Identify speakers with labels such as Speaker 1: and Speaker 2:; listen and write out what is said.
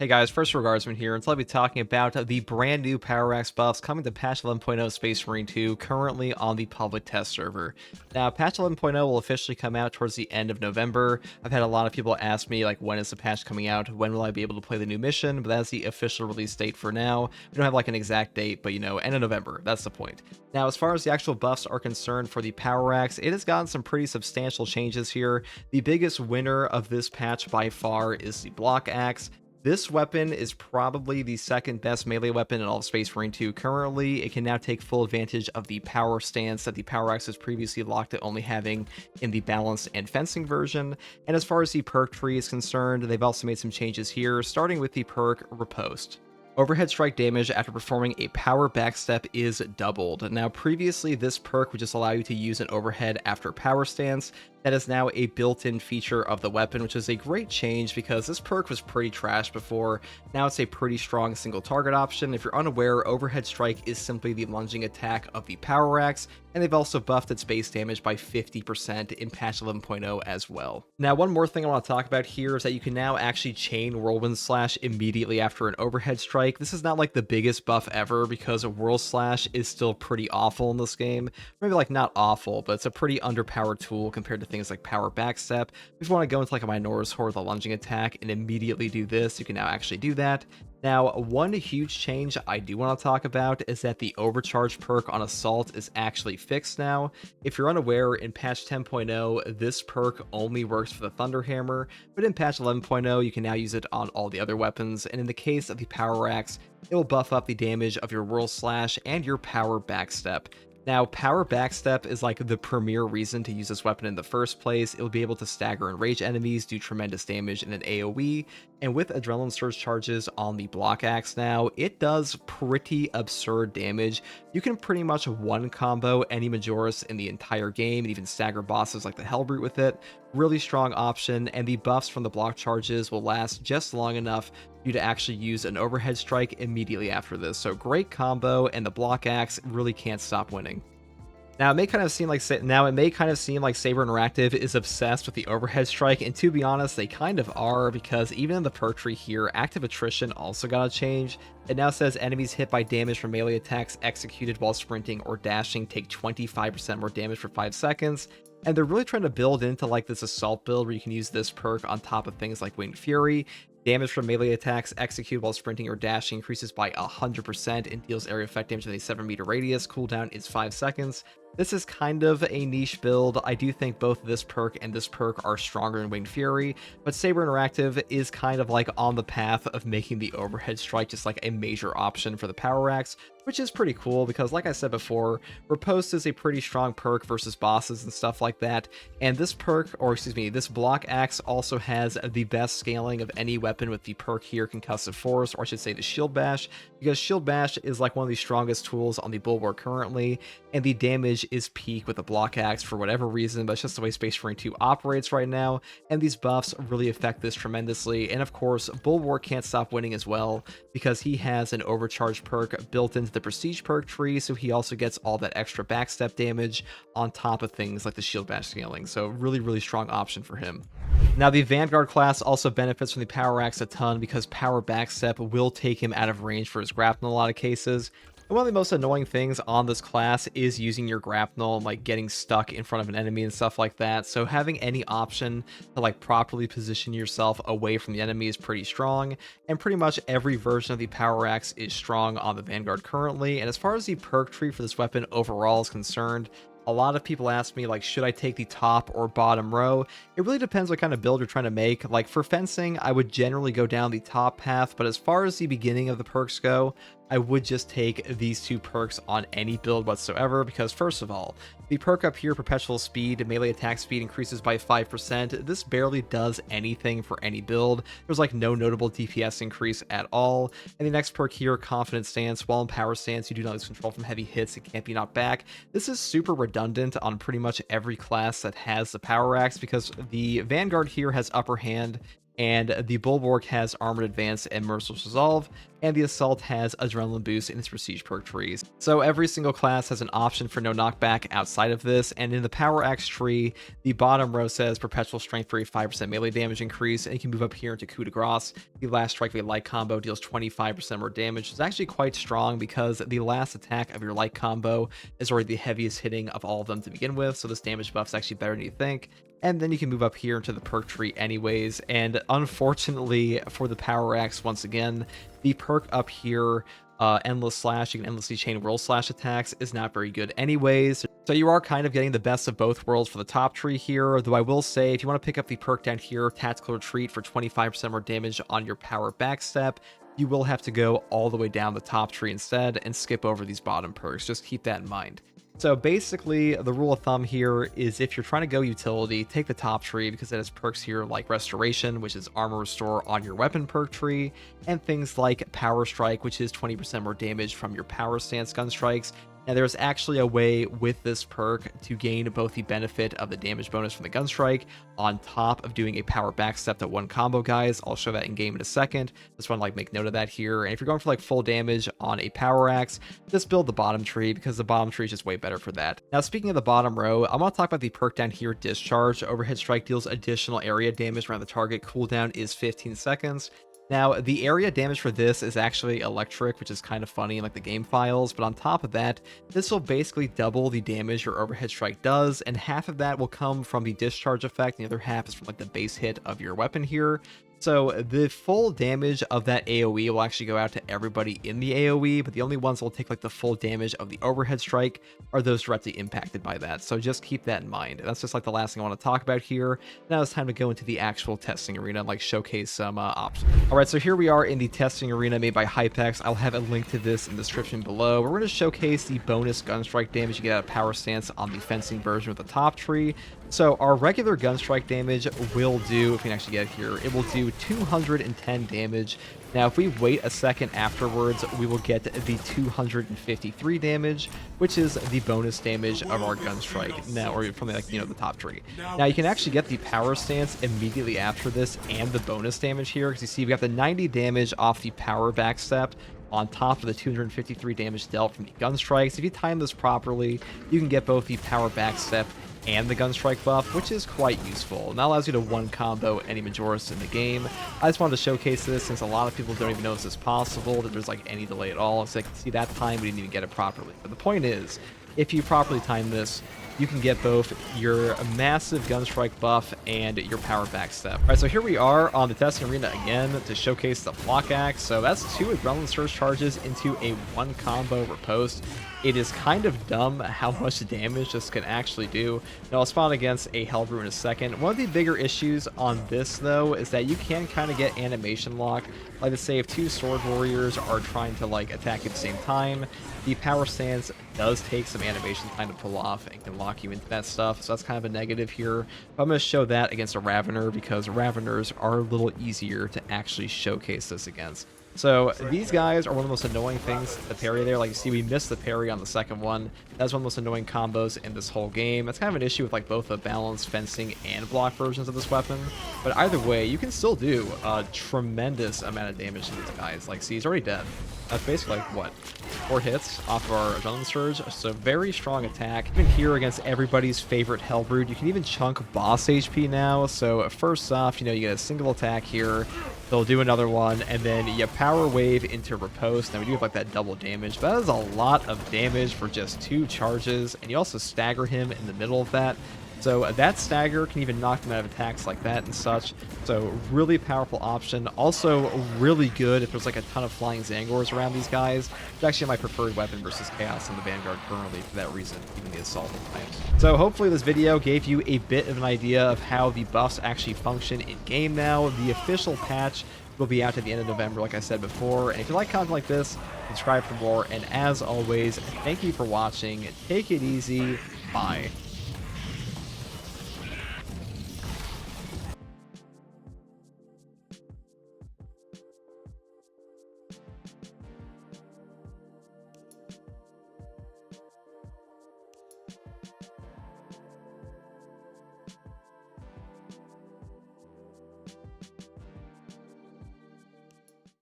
Speaker 1: Hey guys, first regardsman here, and so I'll be talking about the brand new Power Axe buffs coming to patch 11.0 Space Marine 2, currently on the public test server. Now, patch 11.0 will officially come out towards the end of November. I've had a lot of people ask me, like, when is the patch coming out? When will I be able to play the new mission? But that's the official release date for now. We don't have, like, an exact date, but, end of November. That's the point. Now, as far as the actual buffs are concerned for the Power Axe, it has gotten some pretty substantial changes here. The biggest winner of this patch by far is the Block Axe. This weapon is probably the second best melee weapon in all of Space Marine 2 currently. It can now take full advantage of the power stance that the Power Axe was previously locked at only having in the balanced and fencing version. And as far as the perk tree is concerned, they've also made some changes here, starting with the perk Riposte. Overhead strike damage after performing a power backstep is doubled. Now, previously, this perk would just allow you to use an overhead after power stance. That is now a built-in feature of the weapon, which is a great change because this perk was pretty trash before. Now it's a pretty strong single target option. If you're unaware, overhead strike is simply the lunging attack of the Power Axe, and they've also buffed its base damage by 50% in patch 11.0 as well. Now, one more thing I want to talk about here is that you can now actually chain Whirlwind Slash immediately after an overhead strike. This is not like the biggest buff ever because Whirl Slash is still pretty awful in this game. Maybe like not awful, but it's a pretty underpowered tool compared to things like power backstep. If you want to go into like a Minotaur's Horde, the lunging attack, and immediately do this, you can now actually do that. Now, one huge change I do want to talk about is that the overcharge perk on Assault is actually fixed now. If you're unaware, in patch 10.0, this perk only works for the Thunderhammer, but in patch 11.0, you can now use it on all the other weapons, and in the case of the Power Axe, it will buff up the damage of your Whirl Slash and your Power Backstep. Now, Power Backstep is like the premier reason to use this weapon in the first place. It will be able to stagger and rage enemies, do tremendous damage in an AoE, and with Adrenaline Surge charges on the Block Axe now, it does pretty absurd damage. You can pretty much one combo any Majoris in the entire game, and even stagger bosses like the Hellbrute with it. Really strong option, and the buffs from the block charges will last just long enough for you to actually use an overhead strike immediately after this. So great combo, and the Block Axe really can't stop winning. Now, it may kind of seem like Saber Interactive is obsessed with the overhead strike, and to be honest, they kind of are, because even in the perk tree here, active attrition also got a change. It now says enemies hit by damage from melee attacks executed while sprinting or dashing take 25% more damage for 5 seconds. And they're really trying to build into like this assault build where you can use this perk on top of things like Winged Fury. Damage from melee attacks executed while sprinting or dashing increases by 100% and deals area effect damage in a 7-meter radius. Cooldown is 5 seconds. This is kind of a niche build. I do think both this perk and this perk are stronger in Winged Fury, but Saber Interactive is kind of like on the path of making the overhead strike just like a major option for the Power Axe, which is pretty cool because, like I said before, Riposte is a pretty strong perk versus bosses and stuff like that, and this perk, or excuse me, this Block Axe also has the best scaling of any weapon with the perk here, Concussive Force, or I should say the Shield Bash, because Shield Bash is like one of the strongest tools on the Bulwark currently, and the damage is peak with the Block Axe for whatever reason, but it's just the way Space Marine 2 operates right now, and these buffs really affect this tremendously. And of course, Bulwark can't stop winning as well, because he has an overcharge perk built into the Prestige perk tree, so he also gets all that extra backstep damage on top of things like the Shield Bash scaling, so really strong option for him. Now, the Vanguard class also benefits from the Power Axe a ton because Power Backstep will take him out of range for his grapnel in a lot of cases. And one of the most annoying things on this class is using your grapnel and like getting stuck in front of an enemy and stuff like that. So having any option to like properly position yourself away from the enemy is pretty strong. And pretty much every version of the Power Axe is strong on the Vanguard currently. And as far as the perk tree for this weapon overall is concerned, a lot of people ask me, like, should I take the top or bottom row? It really depends what kind of build you're trying to make. Like, for fencing, I would generally go down the top path, but as far as the beginning of the perks go, I would just take these two perks on any build whatsoever, because first of all, the perk up here, Perpetual Speed, melee attack speed increases by 5%. This barely does anything for any build. There's like no notable DPS increase at all. And the next perk here, Confident Stance, while in Power Stance, you do not lose control from heavy hits and can't be knocked back. This is super redundant on pretty much every class that has the Power Axe, because the Vanguard here has upper hand, and the Bulwark has Armored Advance and Merciless Resolve. and the Assault has Adrenaline Boost in its Prestige perk trees. So every single class has an option for no knockback outside of this, and in the Power Axe tree, the bottom row says Perpetual Strength for a 5% melee damage increase, and you can move up here into Coup de Grace. The last Strike of a light combo deals 25% more damage. It's actually quite strong because the last attack of your light combo is already the heaviest hitting of all of them to begin with, so this damage buff is actually better than you think. And then you can move up here into the perk tree anyways, and unfortunately for the Power Axe, once again, the perk up here, Endless Slash, you can endlessly chain World Slash attacks, is not very good anyways. So you are kind of getting the best of both worlds for the top tree here, though I will say if you want to pick up the perk down here, Tactical Retreat for 25% more damage on your power backstep, you will have to go all the way down the top tree instead and skip over these bottom perks. Just keep that in mind. So basically, the rule of thumb here is if you're trying to go utility, take the top tree because it has perks here like Restoration, which is armor restore on your weapon perk tree, and things like Power Strike, which is 20% more damage from your power stance gun strikes. Now, there's actually a way with this perk to gain both the benefit of the damage bonus from the gun strike on top of doing a power backstep that one combo, guys. I'll show that in game in a second. Just want to make note of that here. And if you're going for full damage on a power axe, just build the bottom tree because the bottom tree is just way better for that. Now, speaking of the bottom row, I want to talk about the perk down here, Discharge. Overhead Strike deals additional area damage around the target. Cooldown is 15 seconds. Now, the area damage for this is actually electric, which is kind of funny in the game files, but on top of that, this will basically double the damage your overhead strike does, and half of that will come from the discharge effect, and the other half is from the base hit of your weapon here. So the full damage of that AoE will actually go out to everybody in the AoE, but the only ones that will take the full damage of the overhead strike are those directly impacted by that. So just keep that in mind. That's just the last thing I want to talk about here. Now it's time to go into the actual testing arena, showcase some options. All right, so here we are in the testing arena made by Hypex. I'll have a link to this in the description below. We're going to showcase the bonus gun strike damage you get out of Power Stance on the fencing version with the top tree. So our regular gun strike damage will do, if we can actually get it here, it will do 210 damage. Now, if we wait a second afterwards, we will get the 253 damage, which is the bonus damage of our gun strike. Now, or from the top tree. Now, you can actually get the power stance immediately after this and the bonus damage here, because you see we got the 90 damage off the power backstep on top of the 253 damage dealt from the gun strikes. If you time this properly, you can get both the power backstep and the gun strike buff, which is quite useful. That allows you to one combo any Majoris in the game. I just wanted to showcase this since a lot of people don't even know this is possible, that there's any delay at all. So I can see that time we didn't even get it properly. But the point is, if you properly time this, you can get both your massive gun strike buff and your power backstep. All right, so here we are on the testing arena again to showcase the block axe. So that's 2 Adrenaline Surge charges into a 1 combo riposte. It is kind of dumb how much damage this can actually do. Now, I'll spawn against a Hellbrew in a second. One of the bigger issues on this, though, is that you can kind of get animation lock. Like, let's say if 2 Sword Warriors are trying to, attack at the same time, the Power Stance does take some animation time to pull off and can lock you into that stuff, so that's kind of a negative here. But I'm going to show that against a Ravener because Raveners are a little easier to actually showcase this against. So these guys are one of the most annoying things to parry there. You see, we missed the parry on the second one. That's one of the most annoying combos in this whole game. That's kind of an issue with both the balanced fencing and block versions of this weapon. But either way, you can still do a tremendous amount of damage to these guys. See, he's already dead. That's basically, what, 4 hits off of our Adrenaline Surge. So very strong attack. Even here against everybody's favorite Hellbrood, you can even chunk boss HP now. So first off, you get a single attack here. They'll do another one, and then you power wave into riposte. Now we do have that double damage, but that is a lot of damage for just 2 charges, and you also stagger him in the middle of that. So that stagger can even knock them out of attacks like that and such. So really powerful option. Also really good if there's a ton of flying Zangors around these guys. It's actually my preferred weapon versus Chaos in the Vanguard currently for that reason, even the Assault at times. So hopefully this video gave you a bit of an idea of how the buffs actually function in game now. The official patch will be out at the end of November, like I said before. And if you like content like this, subscribe for more. And as always, thank you for watching. Take it easy. Bye.